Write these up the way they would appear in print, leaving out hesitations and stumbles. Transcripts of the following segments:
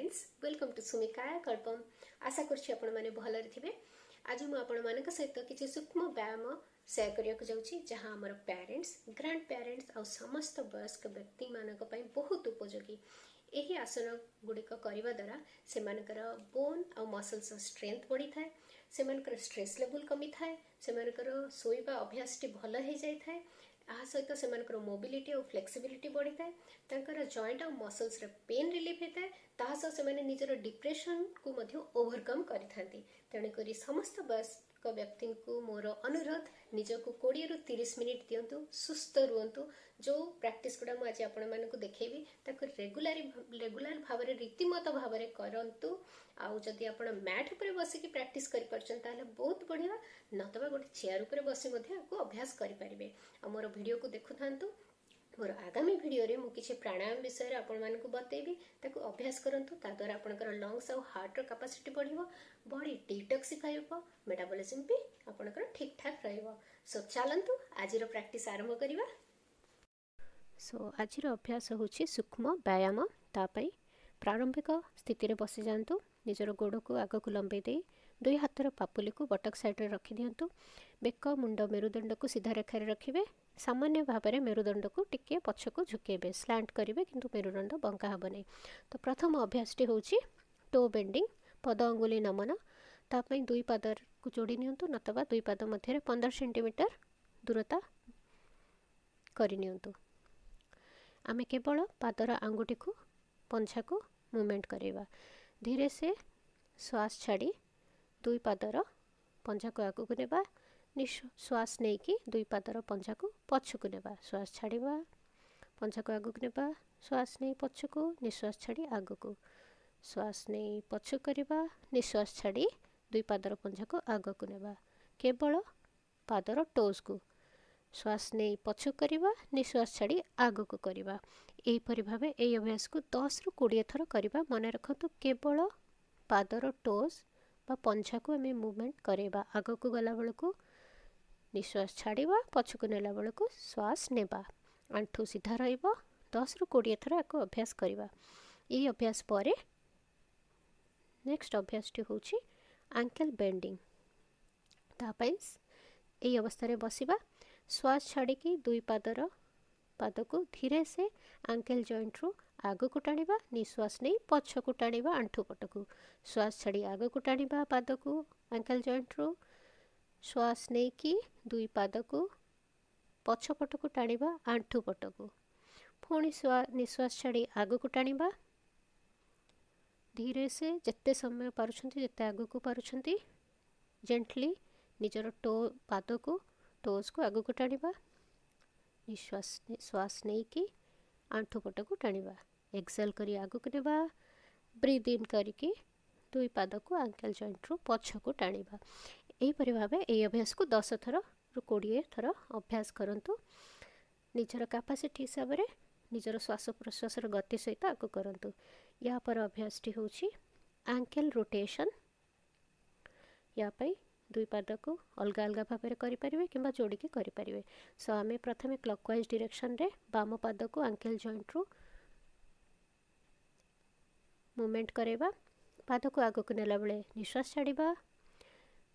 Friends welcome to Sumi काया कल्पम आशा करछि आपण माने भलरे थिबे। आज मु आपण मानक सहित किछि सूक्ष्म व्यायाम शेयर करिया को जाउछि जहां हमर पेरेंट्स ग्रैंड पेरेंट्स आ समस्त वयस्क व्यक्ति मानक पई बहुत उपयोगी। एही आसन गुड़िक करने द्वारा से बोन आ मसल्स स्ट्रेंथ बढ़ी थाए, से स्ट्रेस लेवल कमी थाए, से शोइबा अभ्यास भल हो जाए थाए। सहित से मोबिलिटी और फ्लेक्सिबिलिटी बढ़ी थाए, जॉइंट और मसल्स पेन रिलीफ होता है, तासह से निजर डिप्रेशन को ओवरकम करि। तेणुक समस्त वयस्क व्यक्ति को मोर अनुरोध निजक 20 ରୁ 30 मिनिट दिंतु, सुस्थ रुहतु। जो प्रैक्टिस गुड़ा मुझे आपण मानक देखी रेगुलर भाव रीतिमत भाव करंतु। आउ जदि आपण मैट उपर बसिकी प्रैक्टिस करि परछन ताले बहुत बढ़िया, नतबा गोटे चेयर उपर बसी अभ्यास करें। मोर वीडियो को देखु थांतु। मोर आगामी वीडियो रे मु किछि प्राणायाम विषय रे आपण मानकु बतेबी, ताकू अभ्यास करंतु। ता द्वारा आपनकर लंग्स और हार्ट रो कैपेसिटी बढ़िबो, बॉडी डिटॉक्सिफाई हेबो, मेटाबॉलिज्म भी आपनकर ठीक ठाक रहइबो। सो चलंतु आज रो प्रैक्टिस आरंभ करिबा। सो आज रो अभ्यास होछि सूक्ष्म व्यायाम। ता पई प्रारंभिक स्थिति रे बसि जांतु। निजर गोड़ को आग को लंबे दे दुई हाथर पापुली को बटक साइड रे रखि दियंतु। बेक मुंड मेरुदंड को सीधा रेखा रे रखिबे। सामान्य भाव में मेरुदंड को टिके पछक झुकेबे, स्लांट करेंगे किंतु मेरुदंड बंका हेब नहीं। तो प्रथम अभ्यास होची टो बेंडिंग, पद अंगुली नमन। तापई दुई पाद को जोड़ी नियंतु, नतबा दुई पाद मध्य 15 सेंटीमीटर दूरता करनियंतु। आमे केवल पादर आंगुठी को पंछा को मूवमेंट करेबा। धीरे से श्वास छाड़ी दुई पादर पंजा को आगू को नेबा। श्वास नहीं कि दुई पादर पंजा को पछकु नेबा। श्वास छाड़िबा, पंजा को आगू को नेबा। श्वास नहीं पछकु, निश्वास छाड़ी आगू को। श्वास नहीं पछकु करिबा, निश्वास छाड़ी दुई पादर पंजा को आगू को नेबा। केवल पादर टोज को श्वास नहीं पछकु करिबा, निश्वास छाड़ी आगू को करिबा। एही परि भाबे एही अभ्यास को 10 ରୁ 20 थर करिबा। मन रखतु केवल पादर टोज बा पंजा को हमें मूवमेंट करेबा। आगू को गला बेल को निश्वास छाड़िबा, पछकु नेला बेल को श्वास नेबा। आंठू सीधा रहिबो। 10 ରୁ 20 थर एको अभ्यास करिबा। एही अभ्यास परे नेक्स्ट अभ्यास टी होची एंकल बेंडिंग। ता पई एही अवस्था रे बसिबा। श्वास छाड़ी की दुई पाद को धीरे से एंकल जॉइंट रू आगू को टाणिबा। निश्वास नहीं पछकु टाणिबा आंठू पटकू। श्वास छाड़ी आगू को टाणिबा पाद को एंकल जॉइंट रू। श्वास नहीं कि दुई पाद को पछपट को टाणिबा आंठू पटकू। पुणी निश्वास छाड़ी आगू को टाणिबा। धीरे से जिते समय पारुछंती, जिते आगू को पारुछंती, जेंटली निजर पाद को टोज को आगू को टाणिबा। श्वास नहीं कि आंठू पट को टाणिबा। एक्सेल करी आगू को नेबा। ब्रीथ इन करके दुई पाद को एंकल जॉइंट रू पछ को टाणिबा। एही परि भाबे एही अभ्यास को 10 थर ରୁ 20 थर अभ्यास करंतु। निजर कैपेसिटी हिसाब रे निजर श्वास प्रश्वास गति सहित आगू करंतु। या पर अभ्यास टी होची एंकल रोटेशन। या पई दुई पाद को अलग अलग भाव में करें कि जोड़ी के करें। सो आम प्रथम क्लॉकवाइज डायरेक्शन रे बाम पाद को एंकल जॉइंट रू मूवमेंट करेबा। पाद को आगू को नेला बेले निश्वास छाड़िबा,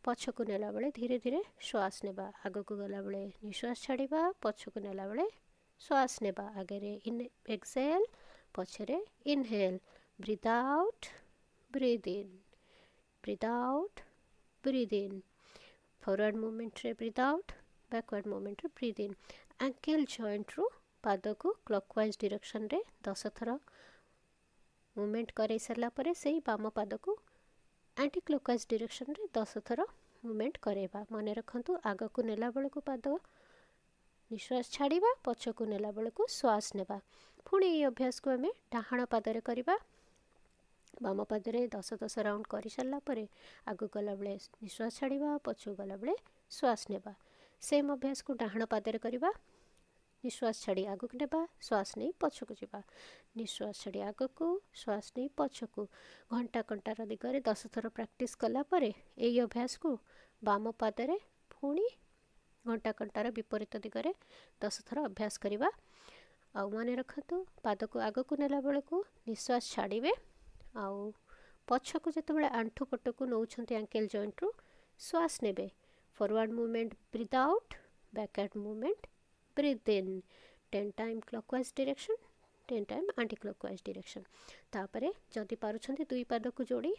पछकु नेला बेले धीरे धीरे श्वास नेबा। आगू को गला बेले निश्वास छाड़िबा, पछकु नेला बेले श्वास नेबा। आगे रे इन एक्सेल, पछरे inhale. Breathe out, breathe in, breathe out, breathe in. Forward movement रे ब्रीथ आउट, बैकवर्ड मूवमेंट रे ब्रीथ इन। एंकल जॉइंट रू पाद को क्लॉकवाइज डायरेक्शन रे 10 थर मूवमेंट करे सरला परे से बाम पाद को एंटी क्लॉकवाइज डायरेक्शन रे 10 थर मूवमेंट करेबा। मन रखंतु आग को नेला बेल को पाद निश्वास छाड़िबा, पछकु नेला बेल को श्वास नेबा। पुणी ये अभ्यास को हमें डाहाण पादरे करिबा। बाम पादरे 10-10 राउंड कर सारा पर आगू गला बेले निश्वास छाड़िबा, पछकु गला बेले श्वास नेबा। सेम अभ्यास को डाहाण पादरे करिबा। निश्वास छाड़ी आगू को नेबा, श्वास नहीं पछकु जिबा। निश्वास छाड़ी आगू को, श्वास नहीं पछकु। घंटा कंटार दिगरे 10 थर प्रैक्टिस कला परे एही अभ्यास को बाम पादरे पुणी घंटा कंटार विपरीत दिगरे 10 थर अभ्यास करिबा। आ मन रखतु पाद को आग को नेला बेल को निश्वास छाड़िबे, आउ पछकु जेतेबेले आंठु पटकु नौछंती एंकल जॉइंट रु श्वास नेबे forward movement breathe out backward movement breathe in 10 time clockwise direction 10 time anti clockwise direction तापरे जदि पारुछंती दुई पाद को जोड़ी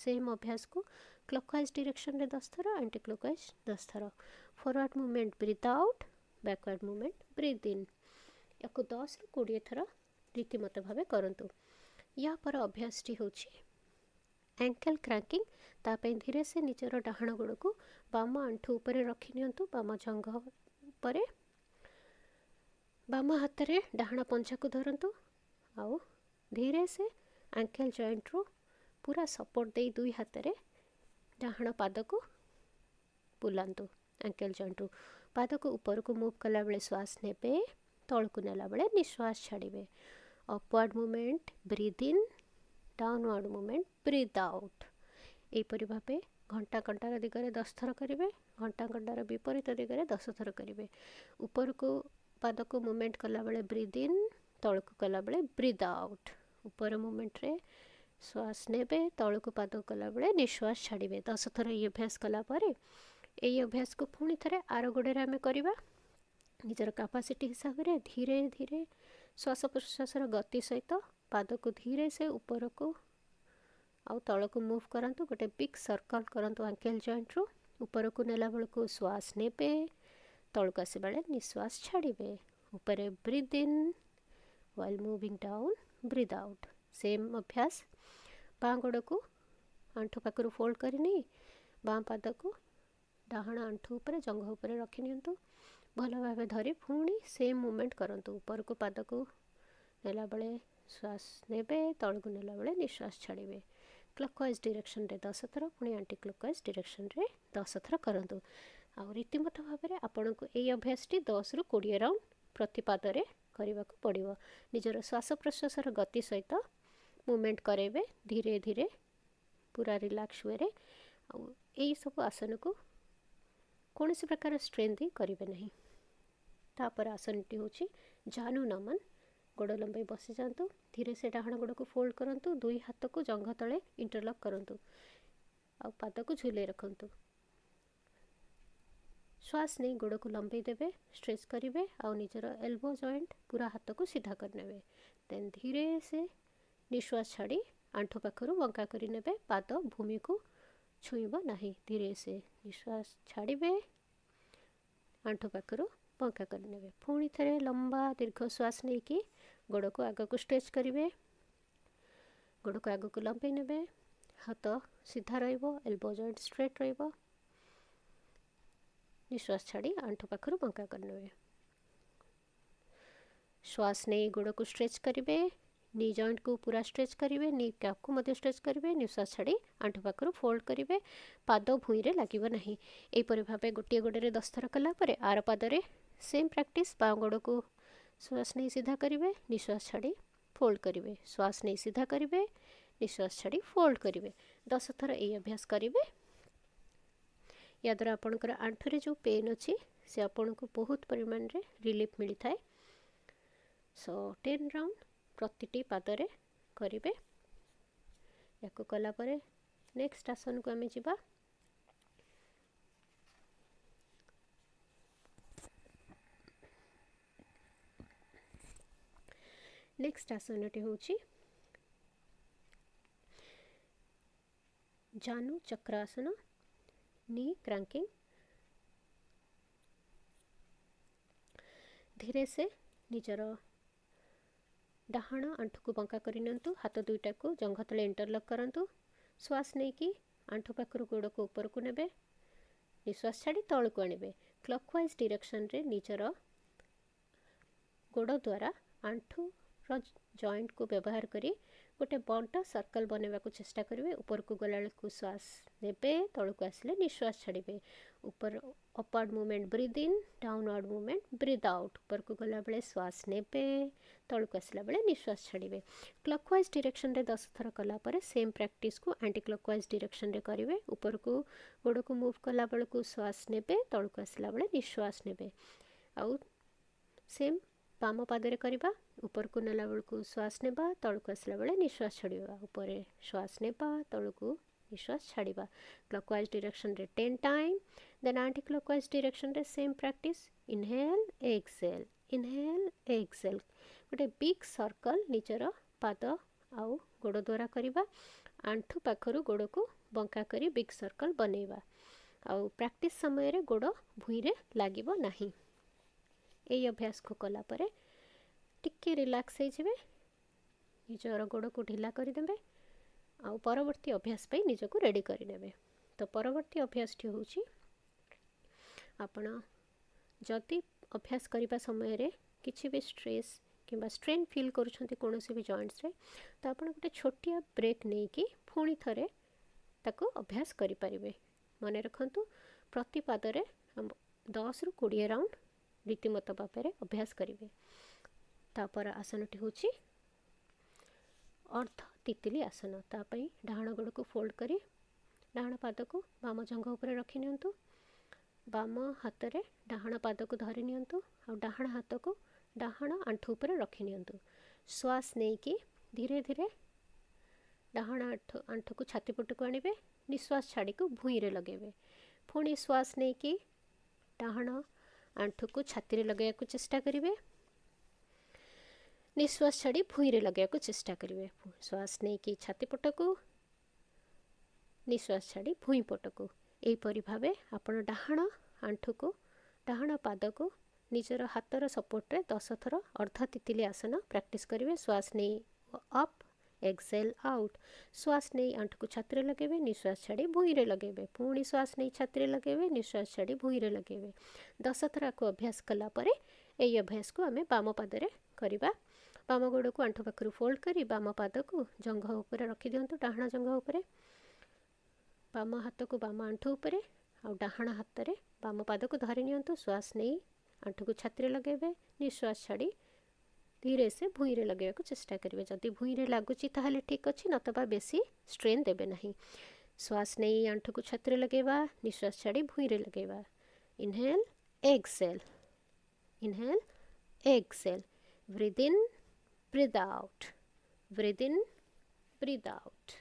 सेम अभ्यास को क्लॉकवाइज डायरेक्शन रे 10 थर एंटी क्लॉकवाइज 10 थर forward movement breathe out backward movement breathe in याको 10 रु 20 थर रीतिमत भावे करंतु या पर अभ्यास टी होची एंकल क्रैंकिंग तापे धीरे से निजर डाहाण गोड़ को बाम आंठू ऊपर रखी नियंतु बाम जंघ परे बाम हाथ रे डाहाण पंजा को धरंतु आउ धीरे से एंकल जॉइंट रो पूरा सपोर्ट दे दुई हाथ रे डाहाण पाद को बुलांतु एंकल जॉइंट रो पाद को ऊपर को मूव कला बेले श्वास नेबे तल को नेला बेले निश्वास छाड़िबे upward movement breathe in downward movement breathe out एपरि भाबे घंटा घंटार दिगरे 10 थर करेंगे घंटा घंटार विपरीत दिगरे 10 थर करेंगे ऊपर को पाद को मूवमेंट कला बेले ब्रीथ इन तल को कला बेले ब्रीथ आउट ऊपर मूवमेंट रे श्वास नेबे तल को पाद कला बेले निश्वास छाड़िबे 10 थर ये अभ्यास कला परे एई अभ्यास को पुणी थरे आर गोड़े आम करवा निजर कैपेसिटी हिसाब से धीरे धीरे श्वास प्रश्वास गति सहित पाद को धीरे से ऊपर को आउ तल को मूव करंतु गोटे बिग सर्कल करंतु एंकल जॉइंट रो ऊपर को नेला बेल को श्वास नेबे तल को आसे बेले निश्वास छाड़िबे ऊपर breathe in while moving down breathe out same अभ्यास बाँ गोड़ को आंठू पाखर फोल्ड करनी बाँ पाद को डाहाण आंठू ऊपर जंघ ऊपर रखी नियंतु भल भाव धरी पुणी सेम मूवमेंट करंतु ऊपर को पाद को नेला बेले श्वास नेबे तल को नेला बेले निश्वास छाड़िबे क्लॉकवाइज डायरेक्शन रे 10 थर पुणी एंटी क्लॉकवाइज डायरेक्शन रे 10 थर करंतु आ रीतिमत भाव में आपन को एई अभ्यास टी 10 रु 20 राउंड प्रति पाद रे करबा को पड़िबो निजर श्वास प्रश्वास गति सहित मूवमेंट करेबे धीरे धीरे पूरा रिलैक्स वे रे आ एई सब आसन को कौन सी प्रकार स्ट्रेन दी करेंगे नहीं तापर आसन टी होची जानु नमन गोड़ लंबाई बसी जातु धीरे से डाहाण गोड़ को फोल्ड करंतु दुई हाथ को जंघ तले इंटरलॉक करंतु आ पाद को झूले रखंतु श्वास नहीं गोड़ को लंबाई देबे स्ट्रेच करेंगे आ निजर एल्बो जॉइंट पूरा हाथ को सीधा करने देन धीरे से निश्वास छाड़ी आंठू पाखर बंका कर नेबे पाद भूमि को छुईब नहीं धीरे से निश्वास छाड़िबे आंठू पाखर बंका करने पुणी थे लंबा दीर्घ श्वास नहीं कि गोड़ को आग को स्ट्रेच करेंगे गोड़ को आग को लंबे नेबे हाथ सीधा रहिबो एल्बो जॉइंट स्ट्रेट रहिबो निश्वास छाड़ी आंठू पाखर बंका करने श्वास नहीं गोड़ को स्ट्रेच करेंगे नी जॉइंट को पूरा स्ट्रेच करेंगे नी कैप को मध्य स्ट्रेच करेंगे निश्वास छाड़ी आंठू पाखर फोल्ड करेंगे पाद भूई रे लागिबो नहीं एपरि भाबे गोटे गोड़े 10 थर कला परे आर पादरे सेम प्रैक्टिस बाँ गोड़ को श्वास नहीं सीधा करेंगे निश्वास छाड़ी फोल्ड करेंगे श्वास नहीं सीधा करेंगे निश्वास छाड़ी फोल्ड करेंगे 10 थर ये अभ्यास करेंगे या द्वारा आपणकर आंठू रे जो पेन अच्छी से आपन को बहुत परिमाण रे रिलीफ मिलता है सो 10 राउंड प्रतिटी पादरे करेंगे या कला परे नेक्स्ट आसन को आम जा नेक्स्ट आसन टी होची जानु चक्रासन नी क्रैंकिंग धीरे से निजर डाहाण आंठू को बंका करनियंतु हाथ दुईटा को जंघ तले इंटरलॉक करंतु श्वास नहीं कि आंठू पाखर गोड़ को ऊपर को नेबे निश्वास छाड़ी तल को आनिबे क्लॉकवाइज डायरेक्शन रे निजर गोड़ द्वारा आंठू जॉइंट को व्यवहार करी गोटे बड़ सर्कल बनवा को चेष्टा करेंगे ऊपर को गला को श्वास नेबे तल को आसिले निश्वास छाड़िबे ऊपर upward movement breathe in downward movement breathe out ऊपर को गला बेले श्वास नेबे तल को आसला बेले निश्वास छाड़िबे क्लॉकवाइज डायरेक्शन रे 10 थर कला परे सेम प्रैक्टिस को एंटी क्लॉकवाइज डायरेक्शन रे करेंगे ऊपर को गोड़ को मूव कला बेले को श्वास नेबे तल को आसला बेले निश्वास नेबे आउ सेम बाम पादरे करवा ऊपर को नेला बेलू श्वास नेबा तलू आसला बेले निश्वास छाड़ा ऊपर श्वास नेबा तलू निश्वास छाड़ा क्लॉकवाइज डायरेक्शन रे 10 time then anti clockwise direction रे सेम प्रैक्टिस इनहेल एक्सेल गोटे बिग सर्कल निजर पाद आउ गोड़ द्वारा करवा आंठू पाखर गोड़ को बंका करी बिग सर्कल बनैबा आउ प्रैक्टिस समय रे गोड़ भुई रे लागिबो नाही। एई अभ्यास को कला परे टिके रिलैक्स हो जाए निजर गोड़ को ढिला करदे आउ परवर्ती अभ्यास पे निजको रेडी करने। तो परवर्ती अभ्यास टी होची आपण जदि अभ्यास करने समय रे किछि भी स्ट्रेस किंबा स्ट्रेन फील करूछंती कोनोसी भी जॉइंट्स रे तो आपण गोटे छोटिया ब्रेक नहीं कि पुणी थरे ताको अभ्यास करि परिबे। मने रखंतु प्रति पादरे 10 रु 20 राउंड रीतिमत भाव में अभ्यास करेंगे। तापर आसनटी होची अर्ध तितली आसन। तापई डाहाण गोड़ को फोल्ड करी डाहाण पाद को बाम जंघ उपर रखी नियंतु बाम हाथ रे डाहाण पाद को धरी नियंतु आ डाहाण हाथ को डाहाण आंठू उपर रखी नियंतु। श्वास नहीं कि धीरे धीरे डाहाण आंठू को छाती पट को आनिबे निश्वास छाड़ी को भूई रे लगेबे पुणी श्वास नहीं कि डाहाण आंठू को छाती रे लगे को चेष्टा करिवे निश्वास छाड़ी भूई रे लगे को चेष्टा करिवे। श्वास नहीं कि छाती पट को निश्वास छाड़ी भूई पट को एपरि भावे आपण डाहाण आंठू को डाहाण पाद को निजर हाथर सपोर्ट रे 10 थर अर्ध तितली आसन प्रैक्टिस करिवे। श्वास नहीं अप एक्सेल आउट श्वास नहीं आंठू को छाती रे लगेबे निश्वास छाड़ी भूई रे लगेबे पुणी श्वास नहीं छाती रे लगेबे निश्वास छाड़ी भूई रे लगेबे 10 थर को अभ्यास कला परे एई अभ्यास को आमे बाम पादरे करिबा। बाम गोड़ को आंठू पाखरु फोल्ड करी बाम पाद को जंघ ऊपर रखी दियंतु डाहाण जंघ ऊपर बाम हाथ को बाम आंठू ऊपर आ डाहाण हाथ रे बाम पाद को धरि नियंतु श्वास नहीं आंठू को छाती रे लगेबे निश्वास छाड़ी धीरे से भूई रे लगे को चेष्टा करेंगे। जदि भूई रे लगुची ताहले ठीक अच्छी नतबा बेसी स्ट्रेन देबे नहीं। श्वास नहीं आंठू को छाती रे लगेबा निश्वास छाड़ी भूई रे लगेबा inhale exhale breathe in breathe out breathe in breathe out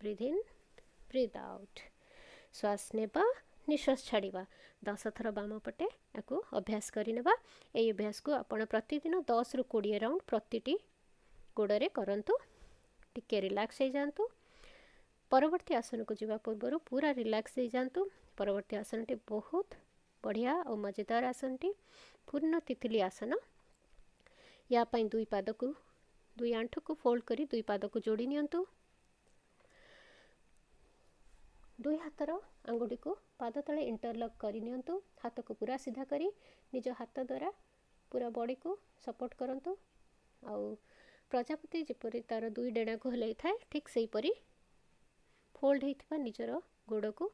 breathe in breathe out श्वास नेबा निश्वास छाड़वा 10 थर बाम पटे या अभ्यास करनेबा। यही अभ्यास को आपण प्रतिदिन 10 रु 20 राउंड प्रतिटी गोड़े करंतु टिके रिलैक्स हो जातु। परवर्ती आसन को जीवा पूर्व पूरा रिलैक्स हो जातु। परवर्ती आसन टी बहुत बढ़िया और मजेदार आसन टी पूर्ण तितली आसन। या पई दुई पाद को दुई आंठू को फोल्ड करी दुई पाद को जोड़ी नियंतु दुई हाथर आंगुठी को पाद तले इंटरलॉक करी नियंतु हाथ को पूरा सीधा करी निज हाथ द्वारा पूरा बॉडी को सपोर्ट करंतु आउ प्रजापति जिपरि तार दुई डेणा को हलै थाए ठीक सेही परी फोल्ड हेथिबा निजर गोड़ को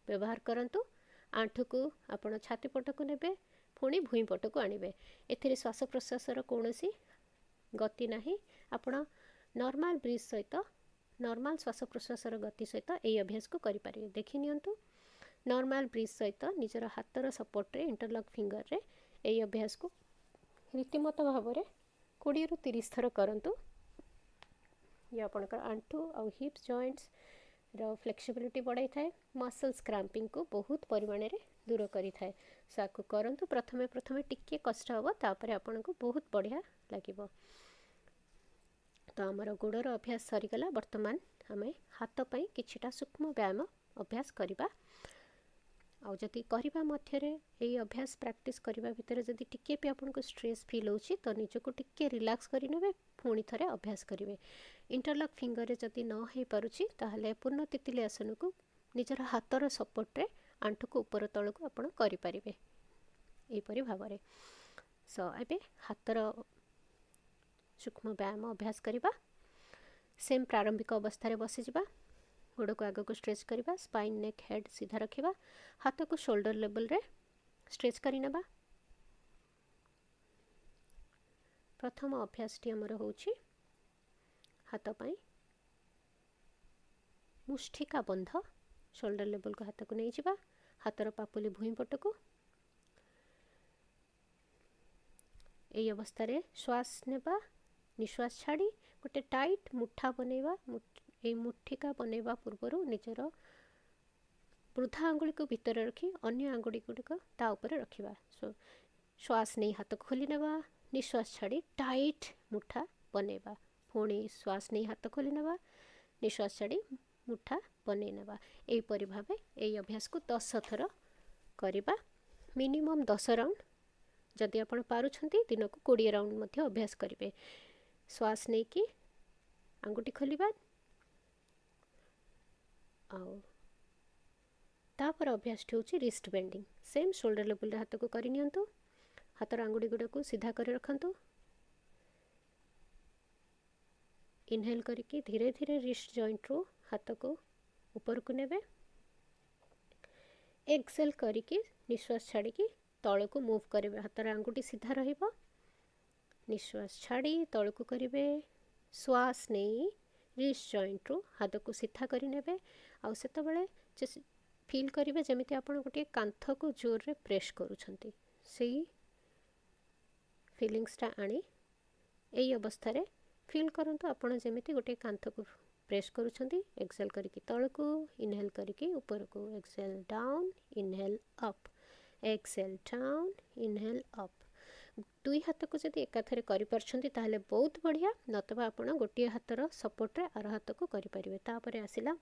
व्यवहार करंतु। आंठू को आपण छाती पट को नेबे पुणी भूई पट को आनिबे। एथिरे श्वास प्रश्वासर कोनोसी गति नाही। आपण नॉर्मल ब्रीथ सहित नॉर्मल श्वास प्रश्वासर गति सहित यही अभ्यास को करि पारिबे। देखि नियंतु नॉर्मल ब्रीथ सहित निजर हाथर सपोर्ट रे इंटरलॉक फिंगर रे यही अभ्यास को रीतिमत भाव में 20 रु 30 थर करंतु। ये आपनकर आंठू और हिप्स जॉइंट्स रो फ्लेक्सिबिलिटी बढ़ाई थाए मसल्स क्रैम्पिंग को बहुत परिमाण रे दूर करि थाए। साकु करंतु प्रथमे टिके कष्ट हबो तापरे आपनको बहुत बढ़िया लागिबो। तो आमर गोड़र अभ्यास सरीगला। वर्तमान आमे हाथ पई किछिटा सूक्ष्म व्यायाम अभ्यास करिबा। आउ जदि करबा मध्य यही अभ्यास प्रैक्टिस करबा भितर जदि टिके भी आपनको स्ट्रेस फील होची तो निजको टिके रिलैक्स करि नेबे पुणी थरे अभ्यास करिवे। इंटरलॉक फिंगर रे जदि न हे पारुची ताहले पूर्ण तितली आसन को निजर हाथर सपोर्ट रे आंठू को ऊपर तळ को आपण करि परिबे एही परि भाव रे। सो एबे हाथर सूक्ष्म व्यायाम अभ्यास करिबा। सेम प्रारंभिक अवस्था रे बसी जिबा गोड़ को आगे को स्ट्रेच करवा स्पाइन नेक हेड सीधा रखा हाथ को शोल्डर लेवल रे स्ट्रेच करनेबा। प्रथम अभ्यास टी हमर होची हाथ पाई मुष्ठिका बंध शोल्डर लेवल को हाथ को नहीं जिबा हाथर पापुली भूई पट को এই অবস্থায় শ্বাস নেবা নিঃশ্বাস ছাড়ি গোটে টাইট মুঠা বନେଇବା এই মুଠିକା ବନେଇବା ପୂର୍ବରୁ ନିଜର ବୃଦ୍ଧା ଆଙ୍ଗୁଳିକୁ ଭିତରେ ରଖି ଅନ୍ୟ ଆଙ୍ଗୁଳି ଗୁଡ଼ିକ ତା ଉପରେ ରଖିବା। ଶ୍ୱାସ ନେଇ ହାତକୁ ଖୋଲି ନେବା ନିଶ୍ୱାସ ଛାଡ଼ି ଟାଇଟ୍ ମୁଠା ବନେଇବା। ପୁଣି ଶ୍ୱାସ ନେଇ ହାତ ଖୋଲି ନେବା ନିଶ୍ୱାସ ଛାଡ଼ି ମୁଠା ବନେଇ ନେବା। ଏହିପରି ଭାବେ ଏହି ଅଭ୍ୟାସକୁ 10 ଥର କରିବା। ମିନିମମ୍ 10 ରାଉଣ୍ଡ, ଯଦି ଆପଣ ପାରୁଛନ୍ତି ଦିନକୁ 20 ରାଉଣ୍ଡ ମଧ୍ୟ ଅଭ୍ୟାସ କରିବେ। ଶ୍ୱାସ ନେଇକି ଆଙ୍ଗୁଠି ଖୋଲିବା ଆଉ ତାପରେ ଅଭ୍ୟାସଟି ହେଉଛି ରିଷ୍ଟ ବେଣ୍ଡିଂ। ସେମ୍ ସୋଲ୍ଡର ଲେବୁଲରେ ହାତକୁ କରିନିଅନ୍ତୁ। ହାତର ଆଙ୍ଗୁଠି ଗୁଡ଼ିକୁ ସିଧା କରି ରଖନ୍ତୁ। ଇନହେଲ୍ କରିକି ଧୀରେ ଧୀରେ ରିଷ୍ଟ ଜଏଣ୍ଟରୁ ହାତକୁ ଉପରକୁ ନେବେ। ଏକ୍ସେଲ୍ କରିକି ନିଶ୍ୱାସ ଛାଡ଼ିକି ତଳକୁ ମୁଭ୍ କରିବେ। ହାତର ଆଙ୍ଗୁଠି ସିଧା ରହିବ। ନିଶ୍ୱାସ ଛାଡ଼ି ତଳକୁ କରିବେ। ଶ୍ୱାସ ନେଇ ରିଷ୍ଟ ଜଏଣ୍ଟରୁ ହାତକୁ ସିଧା କରିନେବେ। ଆଉ ସେତେବେଳେ ଫିଲ୍ କରିବେ ଯେମିତି ଆପଣ ଗୋଟିଏ କାନ୍ଥକୁ ଜୋରରେ ପ୍ରେସ୍ କରୁଛନ୍ତି। ସେଇ ଫିଲିଂସଟା ଆଣି ଏହି ଅବସ୍ଥାରେ ଫିଲ୍ କରନ୍ତୁ ଆପଣ ଯେମିତି ଗୋଟିଏ କାନ୍ଥକୁ ପ୍ରେସ୍ କରୁଛନ୍ତି। ଏକ୍ସେଲ୍ କରିକି ତଳକୁ, ଇନହେଲ୍ କରିକି ଉପରକୁ, Excel down, inhale up, Excel down, inhale up. ଦୁଇ ହାତକୁ ଯଦି ଏକାଥରେ କରିପାରୁଛନ୍ତି ତାହେଲେ ବହୁତ ବଢ଼ିଆ, ନତବା ଆପଣ ଗୋଟିଏ ହାତର ସପୋର୍ଟରେ ଆର ହାତକୁ କରିପାରିବେ। ତାପରେ ଆସିଲା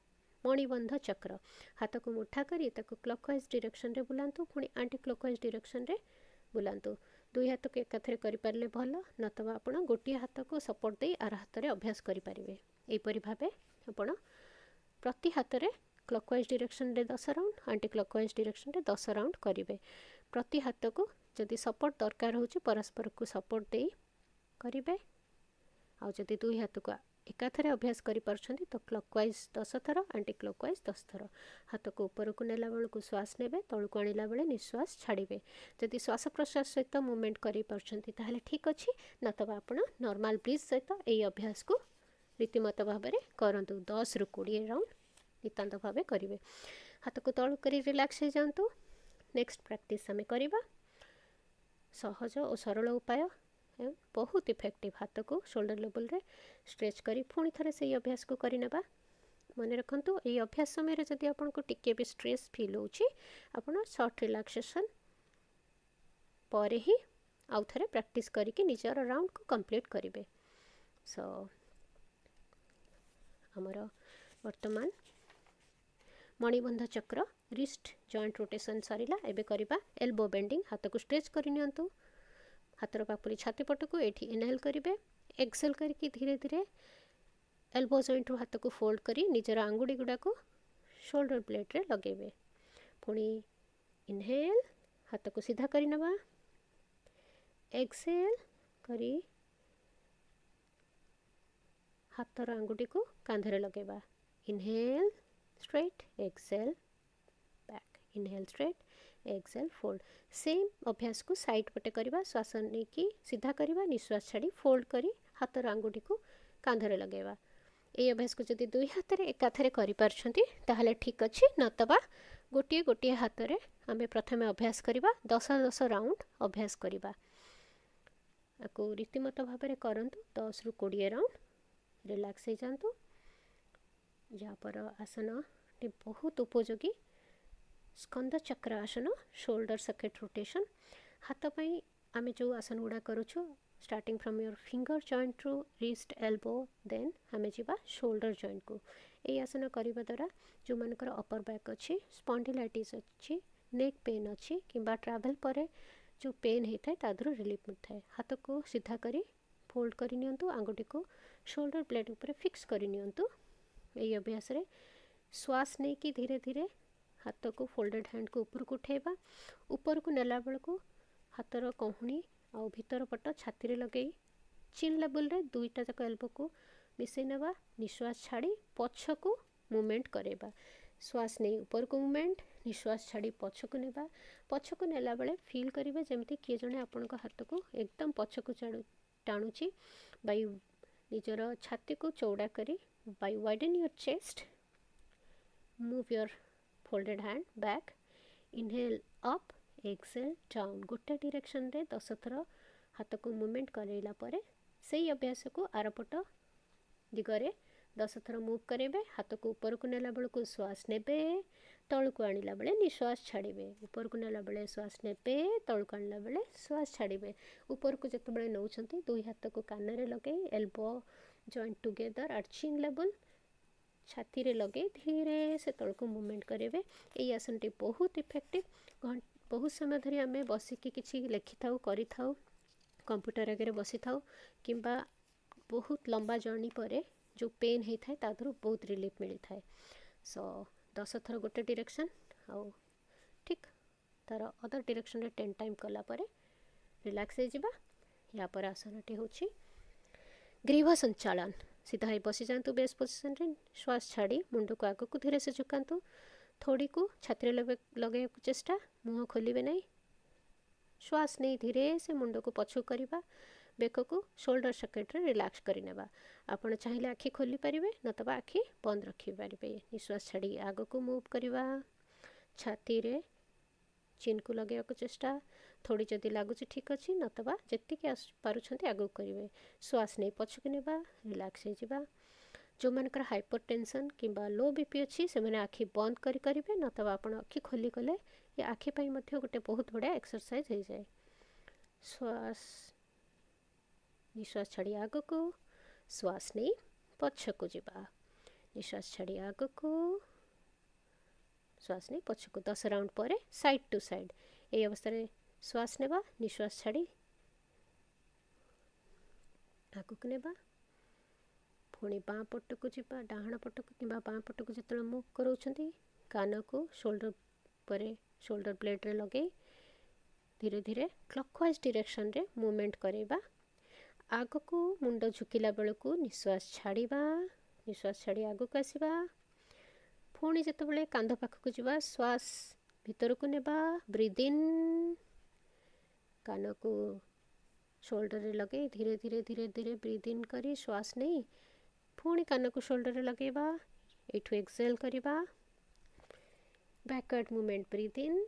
ମଣିବନ୍ଧ ଚକ୍ର। ହାତକୁ ମୁଠା କରି ତାକୁ କ୍ଲକ୍ୱାଇଜ୍ ଡିରେକ୍ସନରେ ବୁଲାନ୍ତୁ, ପୁଣି ଆଣ୍ଟି କ୍ଲକ୍ୱାଇଜ୍ ଡିରେକ୍ସନରେ ବୁଲାନ୍ତୁ। ଦୁଇ ହାତକୁ ଏକାଥରେ କରିପାରିଲେ ଭଲ, ନତବା ଆପଣ ଗୋଟିଏ ହାତକୁ ସପୋର୍ଟ ଦେଇ ଆର ହାତରେ ଅଭ୍ୟାସ କରିପାରିବେ। ଏହିପରି ଭାବେ ଆପଣ ପ୍ରତି ହାତରେ କ୍ଲକ୍ୱାଇଜ୍ ଡିରେକ୍ସନରେ 10 ରାଉଣ୍ଡ, ଆଣ୍ଟି କ୍ଲକ୍ୱାଇଜ୍ ଡିରେକ୍ସନରେ 10 ରାଉଣ୍ଡ କରିବେ। ପ୍ରତି ହାତକୁ ଯଦି ସପୋର୍ଟ ଦରକାର ହେଉଛି ପରସ୍ପରକୁ ସପୋର୍ଟ ଦେଇ କରିବେ। ଆଉ ଯଦି ଦୁଇ ହାତକୁ ଏକାଥରେ ଅଭ୍ୟାସ କରିପାରୁଛନ୍ତି ତ କ୍ଲକ୍ୱାଇଜ୍ 10 ଥର, ଆଣ୍ଟି କ୍ଲକ୍ୱାଇଜ୍ 10 ଥର। ହାତକୁ ଉପରକୁ ନେଲା ବେଳକୁ ଶ୍ୱାସ ନେବେ, ତଳକୁ ଆଣିଲା ବେଳେ ନିଶ୍ୱାସ ଛାଡ଼ିବେ। ଯଦି ଶ୍ୱାସ ପ୍ରଶ୍ୱାସ ସହିତ ମୁଭମେଣ୍ଟ କରିପାରୁଛନ୍ତି ତାହେଲେ ଠିକ୍ ଅଛି, ନତବା ଆପଣ ନର୍ମାଲ ବ୍ରିଜ୍ ସହିତ ଏହି ଅଭ୍ୟାସକୁ ରୀତିମତ ଭାବରେ କରନ୍ତୁ। 10ରୁ 20 ରାଉଣ୍ଡ ନିତାନ୍ତ ଭାବେ କରିବେ। ହାତକୁ ତଳକୁ କରି ରିଲାକ୍ସ ହେଇଯାଆନ୍ତୁ। ନେକ୍ସଟ ପ୍ରାକ୍ଟିସ୍ ଆମେ କରିବା। ସହଜ ଓ ସରଳ ଉପାୟ ବହୁତ ଇଫେକ୍ଟିଭ୍। ହାତକୁ ସୋଲ୍ଡର ଲେବୁଲରେ ଷ୍ଟ୍ରେଚ୍ କରି ପୁଣି ଥରେ ସେଇ ଅଭ୍ୟାସକୁ କରିନେବା। ମନେ ରଖନ୍ତୁ, ଏହି ଅଭ୍ୟାସ ସମୟରେ ଯଦି ଆପଣଙ୍କୁ ଟିକିଏ ବି ଷ୍ଟ୍ରେସ୍ ଫିଲ୍ ହେଉଛି ଆପଣ ସର୍ଟ ରିଲାକ୍ସେସନ୍ ପରେ ହିଁ ଆଉ ଥରେ ପ୍ରାକ୍ଟିସ୍ କରିକି ନିଜର ରାଉଣ୍ଡକୁ କମ୍ପ୍ଲିଟ୍ କରିବେ। ଆମର ବର୍ତ୍ତମାନ ମଣିବନ୍ଧ ଚକ୍ର ରିଷ୍ଟ ଜଏଣ୍ଟ ରୋଟେସନ୍ ସରିଲା। ଏବେ କରିବା ଏଲ୍ବୋ ବେଣ୍ଡିଂ। ହାତକୁ ଷ୍ଟ୍ରେଚ୍ କରି ନିଅନ୍ତୁ। ହାତର ପାପୁଲି ଛାତି ପଟକୁ ଏଠି ଇନହେଲ୍ କରିବେ। ଏକ୍ସେଲ୍ କରିକି ଧୀରେ ଧୀରେ ଏଲ୍ବୋ ଜଏଣ୍ଟରୁ ହାତକୁ ଫୋଲ୍ଡ କରି ନିଜର ଆଙ୍ଗୁଠି ଗୁଡ଼ାକୁ ସୋଲ୍ଡର ବ୍ଲେଡ଼୍ରେ ଲଗାଇବେ। ପୁଣି ଇନହେଲ୍, ହାତକୁ ସିଧା କରିନେବା। ଏକ୍ସେଲ୍ କରି ହାତର ଆଙ୍ଗୁଠିକୁ କାନ୍ଧରେ ଲଗାଇବା। Inhale straight, exhale back, inhale straight, exhale fold। Same अभ्यास को साइड पटे करवा। श्वास नहीं सीधा करवा, निश्वास छाड़ी फोल्ड करी हाथर आंगुठी को कांधरे लगेवा। ये अभ्यास को जब दुई हाथ में एकाथरे करें ठीक अच्छे, नतबा गोटे गोटे हाथ में आम प्रथम अभ्यास करवा। 10 राउंड अभ्यास करवा। आपको रीतिमत भाव में करंतु। 10ରୁ 20 राउंड रिलैक्स हो जातु। जहाँपर आसन बहुत उपयोगी स्कंद चक्र आसन, शोल्डर सॉकेट रोटेशन। हाथ पाई आम जो आसन गुड़ा करूँ starting from your finger joint रु रिस्ट एल्बो देन आम जा शोल्डर जॉइंट को। ये आसन करने द्वारा जो मानकर अपर बैक अच्छी, स्पॉन्डिलाइटिस अच्छी, नेक पेन अच्छी किंबा ट्रैवल पर जो पेन होता है तादर रिलीफ मिलता है। हाथ को सीधा करी फोल्ड कर नियंतु, आंगुठी को शोल्डर ब्लेड ऊपर फिक्स कर नियंतु। यही अभ्यास रे श्वास नहीं कि धीरे धीरे हाथ को फोल्डेड हैंड को ऊपर को उठेबा। ऊपर को नेला बेल को हाथर कहूणी आ भीतर पट छाती रे लगे चिन लेवल रे दुईटा जाक एल्बो को मिसई नेबा। निश्वास छाड़ी पछ को मूवमेंट करेबा। श्वास नहीं ऊपर को मूवमेंट, निश्वास छाड़ी पछ को नेबा। पछ को नेला बेले फील करिवे जेमती किए जणे आपन को हाथ को एकदम पछ को टाणुची। बाय निजर छाती को चौड़ा करी by widen your chest, move your folded hand back, inhale up, exhale down। गोटे डायरेक्शन रे 10 थर हाथ को मूवमेंट करैला परे सेही अभ्यास को आरपट दिगरे 10 थर मूव करेंगे। हाथ को ऊपर को नेला बेलू श्वास नेबे, तल को आनिला बेले निश्वास छाड़िबे। ऊपर को नेला बेले श्वास नेबे, तल को आनिला बेले श्वास छाड़िबे। ऊपर को जते बेले नौछंती दुई हाथ को कान रे लगे, elbow joint together at chin level, छाती रे लगे धीरे से तल को मूवमेंट करेंगे। यही आसनटी बहुत इफेक्टिव। बहुत समय धरी आम बसिकी किसी लिखि था करि थाउ, कंप्यूटर आगे बसी थाउ किंबा बहुत लंबा जर्नी पर जो पेन होता है तादर बहुत रिलीफ मिलता है। सो 10 थर गोटे डायरेक्शन आउ ठीक तार अदर डायरेक्शन रे 10 टाइम कला परे रिलैक्स हो जावा। या पर आसनटी होची ग्रीव संचालन। सीधा ही बसी जातु बेस पोजिशन रे, श्वास छाड़ी मुंड को आग को धीरे से झुकातु, थोड़ी को छाती लगे चेष्टा, मुँह खोलिबे नहीं, श्वास नहीं धीरे से मुंड को पछू करवा, बेक को शोल्डर सकेट रे रिलैक्स करनेबा। आपण चाहिए आखि खोली पारिबे नतबा आखि बंद रखि पारिबे। निश्वास छाड़ी आग को मूव करवा, छाती रे चिन को लगे को चेष्टा, थोड़ी जदि लगुच ठीक अच्छे नतबा जी पारुछंती आगू करेंगे। श्वास नहीं पछक नेबा, रिलैक्स हो जावा। जो मानकर हाइपर टेंशन किंबा लो बीपी अच्छी से मैंने आखि बंद करेंगे नतबा आपण आखि खोली कले ये आखि पाई मध्य गोटे बहुत बढ़िया एक्सरसाइज हो जाए। श्वास निश्वास छाड़ी आग को, श्वास नहीं पछक जावा, निश्वास छाड़ी आग को, श्वास नहीं पछक। 10 राउंड पर साइड टू साइड ये अवस्था श्वास नेबा, निश्वास छाड़ी आगक नेबा, पुणी बाँ पट को जीवा, डाहाण पट को कि बाँ पट को जो मूव करोछंती कान को शोल्डर पर शोल्डर ब्लेड रे लगे धीरे धीरे क्लॉकवाइज डायरेक्शन रे मूवमेंट करेबा। आग को मुंड झुकिला बेलू निश्वास छाड़िबा, निश्वास छाड़ी आग को आसवा। पुणी जितेबाला कांध पाखक जावा, श्वास भीतर को नेबा, ब्रीद इन, कान को शोल्डर रे लगे धीरे धीरे धीरे धीरे ब्रीद इन करी श्वास नहीं, पुणी कान को शोल्डर रे लगेबा, एठू एक्सेल करिबा। Backward movement breathe in,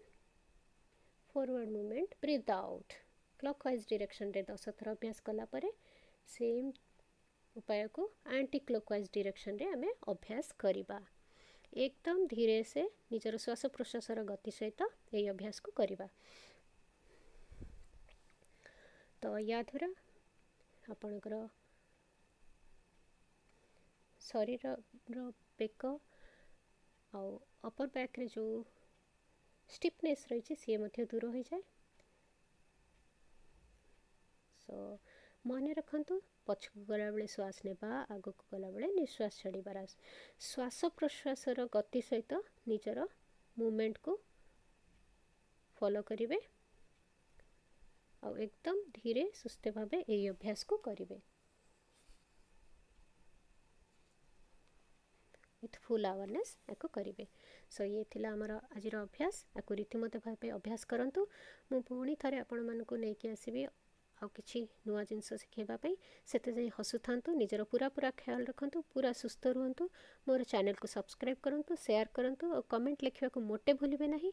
forward movement breathe out. Clockwise direction रे 10 थर अभ्यास कला परे सेम उपाय को एंटी क्लॉकवाइज डायरेक्शन रे आमे अभ्यास करिबा। एकदम धीरे से निजर श्वास प्रश्वासर गति सहित यही अभ्यास को करिबा। तो या द्वारा आपणकर शरीर बेक आउ अपर बैक रे जो स्टिफनेस रही सी दूर हो जाए। सो मन रखु पछक गला बेले श्वास नेबा, आग को गला बेले निश्वास छाड़बार। श्वास प्रश्वासर गति सहित निजर मूवमेंट को फॉलो करेंगे और एकदम धीरे सुस्थ भाव यही अभ्यास को करेंगे विथ फुल अवेयरनेस याको करेंगे। सो ये थिला हमर आज अभ्यास, या रीतिमत भाव अभ्यास करूँ। मु पुणी थे आपण मानक लेकिन आसबि आउ किछि नुआ जिनस शिखाइबापी। सेते जाई हसु थांतु, निजर पूरा पूरा ख्याल रखंतु, पूरा सुस्थ रुहंतु। मोर चैनल को सब्सक्राइब करंतु, शेयर करंतु और कमेंट लिखिबा को मोटे भूलिबे नहीं।